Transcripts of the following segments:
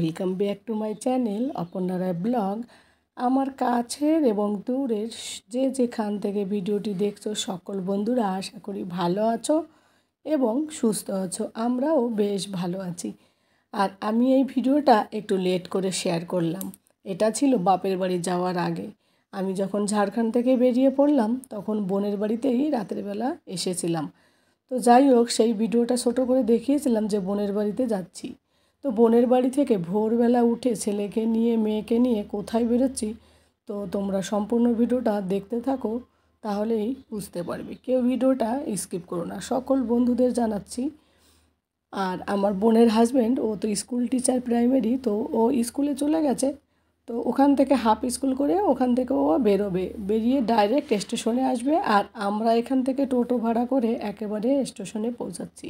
Welcome back to my channel Aparna Roy blog. আমার কাছের এবং দূরের যে যেখান থেকে ভিডিওটি দেখছো সকল বন্ধুরা আশা করি ভালো আছো এবং সুস্থ আছো। আমরাও বেশ ভালো আছি। আর আমি এই ভিডিওটা একটু লেট করে শেয়ার করলাম। এটা ছিল বাপের বাড়ি যাওয়ার আগে। আমি যখন ঝাড়খণ্ড থেকে বেরিয়ে পড়লাম তখন বোনের বাড়িতেই রাতের বেলা এসেছিলাম। তো যাই হোক, সেই ভিডিওটা ছোটো করে দেখিয়েছিলাম যে বোনের বাড়িতে যাচ্ছি। তো বোনের বাড়ি থেকে ভোরবেলা উঠে ছেলেকে নিয়ে মেয়েকে নিয়ে কোথায় বেরোচ্ছি, তো তোমরা সম্পূর্ণ ভিডিওটা দেখতে থাকো, তাহলেই বুঝতে পারবে। কেউ ভিডিওটা স্কিপ করো না, সকল বন্ধুদের জানাচ্ছি। আর আমার বোনের হাজব্যান্ড ও তো স্কুল টিচার প্রাইমারি, তো ও স্কুলে চলে গেছে। তো ওখান থেকে হাফ স্কুল করে ওখান থেকে ও বেরোবে, বেরিয়ে ডাইরেক্ট স্টেশনে আসবে। আর আমরা এখান থেকে টোটো ভাড়া করে একেবারে স্টেশনে পৌঁছাচ্ছি।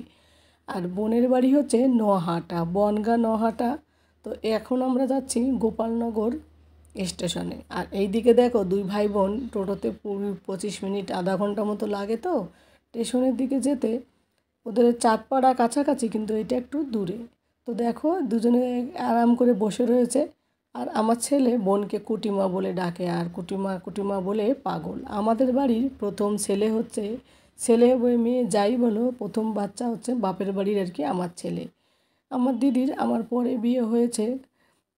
আর বোনের বাড়ি হচ্ছে নহাটা, বনগাঁ নহাটা। তো এখন আমরা যাচ্ছি গোপালনগর স্টেশনে। আর এই দিকে দেখো দুই ভাই বোন টোটোতে 25 মিনিট আধা ঘন্টা মতো লাগে তো স্টেশনের দিকে যেতে। ওদের চাঁদপাড়া কাছাকাছি, কিন্তু এটা একটু দূরে। তো দেখো দুজনে আরাম করে বসে রয়েছে। আর আমার ছেলে বোনকে কুটিমা বলে ডাকে, আর কুটিমা কুটিমা বলে পাগল। আমাদের বাড়ির প্রথম ছেলে হচ্ছে, ছেলে মেয়ে যাই বলো, প্রথম বাচ্চা হচ্ছে বাপের বাড়ির আর কি আমার ছেলে। আমার দিদির আমার পরে বিয়ে হয়েছে।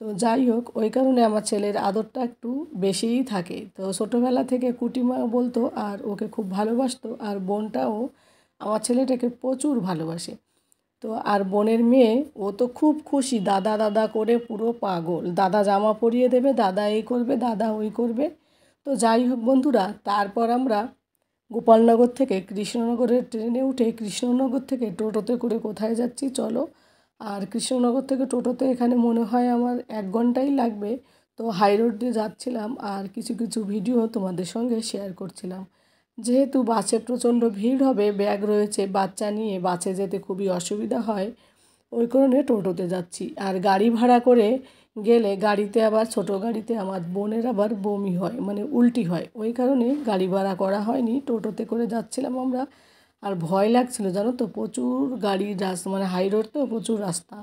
তো যাই হোক, ওই কারণে আমার ছেলের আদরটা একটু বেশিই থাকে। তো ছোটোবেলা থেকে কুটিমা বলতো আর ওকে খুব ভালোবাসতো। আর বোনটাও আমার ছেলেটাকে প্রচুর ভালোবাসে। তো আর বোনের মেয়ে ও তো খুব খুশি, দাদা দাদা করে পুরো পাগল। দাদা জামা পরিয়ে দেবে, দাদা এই করবে, দাদা ওই করবে। তো যাই হোক বন্ধুরা, তারপর আমরা গোপালনগর থেকে কৃষ্ণনগরের ট্রেনে উঠে কৃষ্ণনগর থেকে টোটোতে করে কোথায় যাচ্ছি চলো। আর কৃষ্ণনগর থেকে টোটোতে এখানে মনে হয় আমার 1 ঘন্টাই লাগবে। তো হাই রোড দিয়ে যাচ্ছিলাম আর কিছু কিছু ভিডিও তোমাদের সঙ্গে শেয়ার করছিলাম। যেহেতু বাসে প্রচণ্ড ভিড় হবে, ব্যাগ রয়েছে, বাচ্চা নিয়ে বাসে যেতে খুবই অসুবিধা হয়, ওই কারণে টোটোতে যাচ্ছি। আর গাড়ি ভাড়া করে গেলে গাড়িতে আবার ছোটো গাড়িতে আমার বোনের আবার বমি হয়, মানে উল্টি হয়, ওই কারণে গাড়ি ভাড়া করা হয়নি, টোটোতে করে যাচ্ছিলাম আমরা। আর ভয় লাগছিল জানো তো, প্রচুর গাড়ির রাস্তা, মানে হাই রোড তো প্রচুর রাস্তা।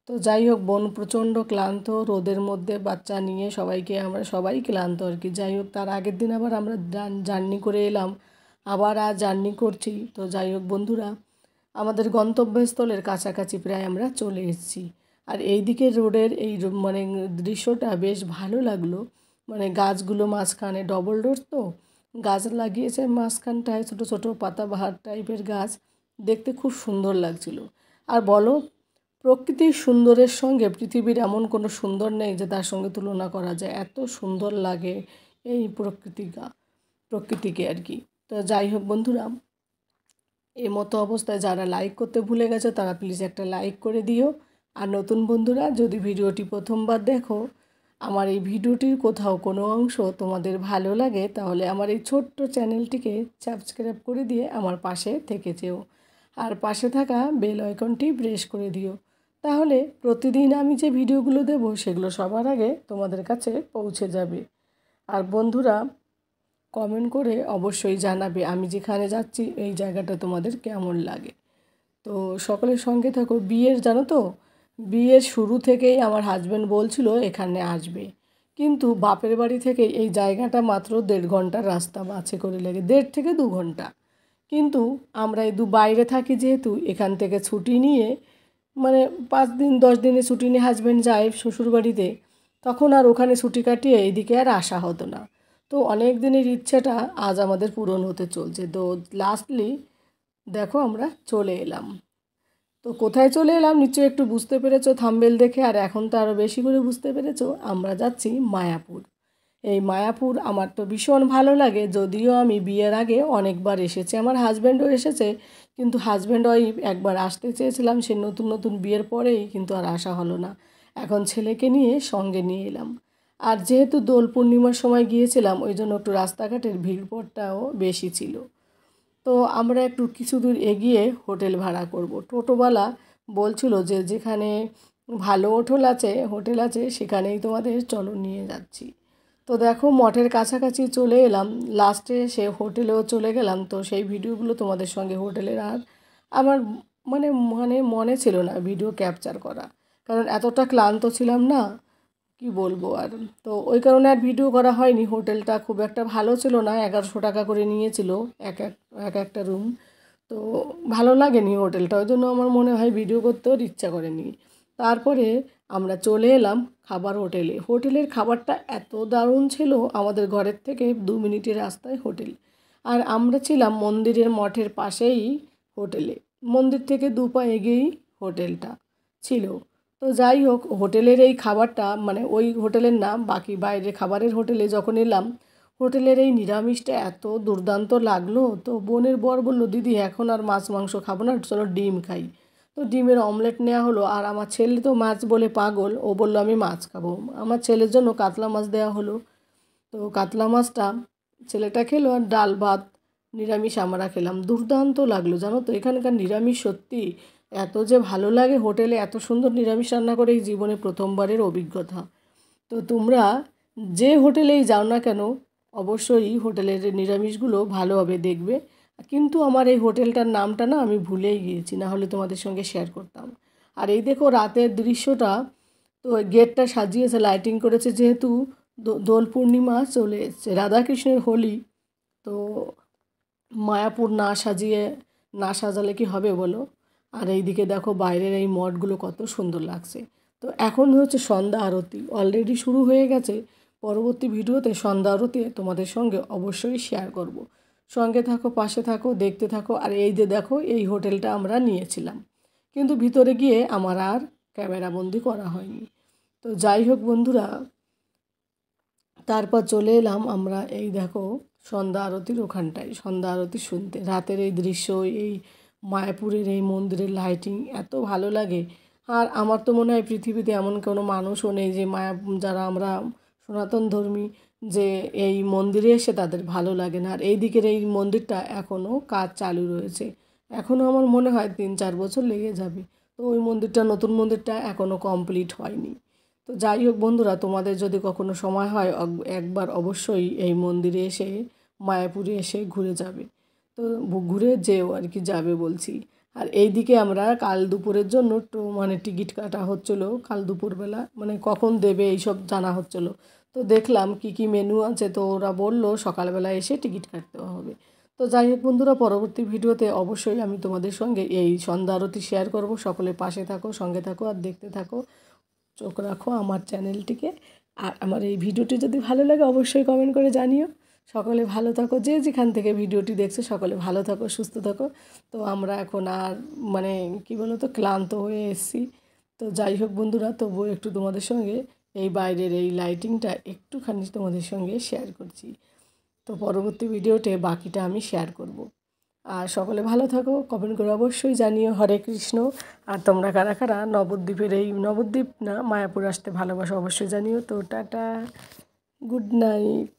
তো যাই হোক, বোন প্রচণ্ড ক্লান্ত, রোদের মধ্যে বাচ্চা নিয়ে আমরা সবাই ক্লান্ত আর কি। যাই হোক, তার আগের দিন আবার আমরা জার্নি করে এলাম, আবার আজ জার্নি করছি। তো যাই হোক বন্ধুরা, আমাদের গন্তব্যস্থলের কাছাকাছি প্রায় আমরা চলে এসেছি। আর এই দিকের রোডের এই মানে দৃশ্যটা বেশ ভালো লাগলো। মানে গাছগুলো মাঝখানে, ডবল রোড তো গাছ লাগিয়েছে মাঝখানটায়, ছোটো ছোটো পাতাবাহার টাইপের গাছ, দেখতে খুব সুন্দর লাগছিল। আর বলো, প্রকৃতির সুন্দরের সঙ্গে পৃথিবীর এমন কোনো সুন্দর নেই যে তার সঙ্গে তুলনা করা যায়, এত সুন্দর লাগে এই প্রকৃতিকে আর কি। তো যাই হোক বন্ধুরা, এই মতো অবস্থায় যারা লাইক করতে ভুলে গেছে তারা প্লিজ একটা লাইক করে দিও। আর নতুন বন্ধুরা যদি ভিডিওটি প্রথমবার দেখো, আমার এই ভিডিওটির কোথাও কোনো অংশ তোমাদের ভালো লাগে, তাহলে আমার এই ছোট্ট চ্যানেলটিকে সাবস্ক্রাইব করে দিয়ে আমার পাশে থেকে যেও। আর পাশে থাকা বেল আইকনটি প্রেস করে দিও, তাহলে প্রতিদিন আমি যে ভিডিওগুলো দেব সেগুলো সবার আগে তোমাদের কাছে পৌঁছে যাবে। আর বন্ধুরা, কমেন্ট করে অবশ্যই জানাবে আমি যেখানে যাচ্ছি এই জায়গাটা তোমাদের কেমন লাগে। তো সকলের সঙ্গে থাকো। জানো তো, বিয়ের শুরু থেকেই আমার হাজব্যান্ড বলছিল এখানে আসবে, কিন্তু বাপের বাড়ি থেকে এই জায়গাটা মাত্র 1.5 ঘন্টার রাস্তা, বাসে করে লাগে 1.5 থেকে 2 ঘন্টা। কিন্তু আমরা এই বাইরে থাকি যেহেতু, এখান থেকে ছুটি নিয়ে, মানে 5 দিন 10 দিনে ছুটি নিয়ে হাজব্যান্ড যায় শ্বশুরবাড়িতে, তখন আর ওখানে ছুটি কাটিয়ে এইদিকে আর আসা হতো না। তো অনেক দিনের ইচ্ছাটা আজ আমাদের পূরণ হতে চলছে। তো লাস্টলি দেখো আমরা চলে এলাম। তো কোথায় চলে এলাম নিশ্চয়ই একটু বুঝতে পেরেছো থাম্বনেল দেখে, আর এখন তো আরও বেশি করে বুঝতে পেরেছো, আমরা যাচ্ছি মায়াপুর। এই মায়াপুর আমার তো ভীষণ ভালো লাগে, যদিও আমি বিয়ের আগে অনেকবার এসেছি, আমার হাজব্যান্ডও এসেছে, কিন্তু হাজব্যান্ড ওয়াইফ একবার আসতে চেয়েছিলাম, সে নতুন নতুন বিয়ের পরেই, কিন্তু আর আসা হলো না। এখন ছেলেকে নিয়ে সঙ্গে নিয়ে এলাম। আর যেহেতু দোল পূর্ণিমার সময় গিয়েছিলাম, ওই জন্য একটু রাস্তাঘাটের ভিড়ভাট্টাও বেশি ছিল। তো আমরা একটু কিছু দূর এগিয়ে হোটেল ভাড়া করব। টোটোওয়ালা বলছিল যে যেখানে ভালো হোটেল আছে সেখানেই তোমাদের চলো নিয়ে যাচ্ছি। তো দেখো মঠের কাছাকাছি চলে এলাম, লাস্টে সে হোটেলেও চলে গেলাম। তো সেই ভিডিওগুলো তোমাদের সঙ্গে হোটেলের আর আমার মানে মনে ছিল না ভিডিও ক্যাপচার করা, কারণ এতটা ক্লান্ত ছিলাম না, কি বলবো আর। তো ওই কারণে আর ভিডিও করা হয়নি। হোটেলটা খুব একটা ভালো ছিল না, 1100 টাকা করে নিয়েছিল একটা রুম। তো ভালো লাগেনি হোটেলটা, ওই জন্য আমার মনে হয় ভিডিও করতেও ইচ্ছা করেনি। তারপরে আমরা চলে এলাম খাবার হোটেলে। হোটেলের খাবারটা এত দারুণ ছিল, আমাদের ঘরের থেকে 2 মিনিটের রাস্তায় হোটেল। আর আমরা ছিলাম মন্দিরের মঠের পাশেই হোটেলে, মন্দির থেকে 2 পা এগিয়েই হোটেলটা ছিল। তো যাই হোক, হোটেলের এই খাবারটা মানে ওই হোটেলের নাম, বাকি বাইরে খাবারের হোটেলে যখন এলাম, হোটেলের এই নিরামিষটা এত দুর্দান্ত লাগলো। তো বোনের বর বলল, দিদি এখন আর মাছ মাংস খাবো না, চলো ডিম খাই। তো ডিমের অমলেট নেওয়া হলো। আর আমার ছেলে তো মাছ বলে পাগল, ও বললো আমি মাছ খাবো। আমার ছেলের জন্য কাতলা মাছ দেওয়া হলো। তো কাতলা মাছটা ছেলেটা খেলো, আর ডাল ভাত নিরামিষ আমরা খেলাম। দুর্দান্ত লাগলো জানো তো, এখানকার নিরামিষ সত্যি এত যে ভালো লাগে। হোটেলে এত সুন্দর নিরামিষ রান্না করে এই জীবনে প্রথমবারের অভিজ্ঞতা। তো তোমরা যে হোটেলেই যাও না কেন, অবশ্যই হোটেলের নিরামিষগুলো ভালোভাবে দেখবে। কিন্তু আমার এই হোটেলটার নামটা না আমি ভুলেই গিয়েছি, না হলে তোমাদের সঙ্গে শেয়ার করতাম। আর এই দেখো রাতের দৃশ্যটা, তো গেটটা সাজিয়েছে, লাইটিং করেছে, যেহেতু দোল পূর্ণিমা চলে এসছে, রাধাকৃষ্ণের হোলি। তো মায়াপুর না সাজালে কি হবে বলো। আর এইদিকে দেখো বাইরের এই মঠগুলো কত সুন্দর লাগছে। তো এখন হচ্ছে সন্ধ্যা আরতি, অলরেডি শুরু হয়ে গেছে। পরবর্তী ভিডিওতে সন্ধ্যা আরতি তোমাদের সঙ্গে অবশ্যই শেয়ার করব। সঙ্গে থাকো, পাশে থাকো, দেখতে থাকো। আর এই যে দেখো, এই হোটেলটা আমরা নিয়েছিলাম, কিন্তু ভিতরে গিয়ে আমার আর ক্যামেরাবন্দি করা হয়নি। তো যাই হোক বন্ধুরা, তারপর চলে এলাম আমরা এই দেখো সন্ধ্যা আরতির ওখানটায়, সন্ধ্যা আরতি শুনতে। রাতের এই দৃশ্য, এই মায়াপুরের এই মন্দিরের লাইটিং এত ভালো লাগে। আর আমার তো মনে হয় পৃথিবীতে এমন কোনো মানুষও নেই যে যারা আমরা সনাতন ধর্মী, যে এই মন্দিরে এসে তাদের ভালো লাগে না। আর এই দিকের এই মন্দিরটা এখনও কাজ চালু রয়েছে, এখনও আমার মনে হয় 3-4 বছর লেগে যাবে। তো ওই মন্দিরটা, নতুন মন্দিরটা এখনও কমপ্লিট হয়নি। তো যাই হোক বন্ধুরা, তোমাদের যদি কখনো সময় হয় একবার অবশ্যই এই মন্দিরে এসে, মায়াপুরে এসে ঘুরে যাবে। তো ঘুরে যেও আর কি, যাবে বলছি। আর এই দিকে আমরা কাল দুপুরের জন্য মানে টিকিট কাটা হচ্ছিলো, কাল দুপুরবেলা মানে কখন দেবে এইসব জানা হচ্ছিলো। তো দেখলাম কি কি মেনু আছে, তো ওরা বললো সকালবেলা এসে টিকিট কাটতে হবে। তো যাই হোক বন্ধুরা, পরবর্তী ভিডিওতে অবশ্যই আমি তোমাদের সঙ্গে এই সন্ধ্যা আরতি শেয়ার করব। সকলে পাশে থাকো, সঙ্গে থাকো, আর দেখতে থাকো, চোখ রাখো আমার চ্যানেলটিকে। আর আমার এই ভিডিওটি যদি ভালো লাগে অবশ্যই কমেন্ট করে জানিও। সকলে ভালো থাকো, যে যেখান থেকে ভিডিওটি দেখছো সকলে ভালো থাকো, সুস্থ থাকো। তো আমরা এখন আর মানে কি বলো তো, ক্লান্ত হয়ে এসেছি। তো যাই হোক বন্ধুরা, তবুও একটু তোমাদের সঙ্গে এই বাইরের এই লাইটিংটা একটুখানি তোমাদের সঙ্গে শেয়ার করছি। তো পরবর্তী ভিডিওতে বাকিটা আমি শেয়ার করব। আর সকলে ভালো থাকো, কমেন্ট করে অবশ্যই জানিও। হরে কৃষ্ণ। আর তোমরা কারা কারা নবদ্বীপের, এই নবদ্বীপ না মায়াপুর আসতে ভালোবাসো অবশ্যই জানিও। তো টাটা, গুড নাইট।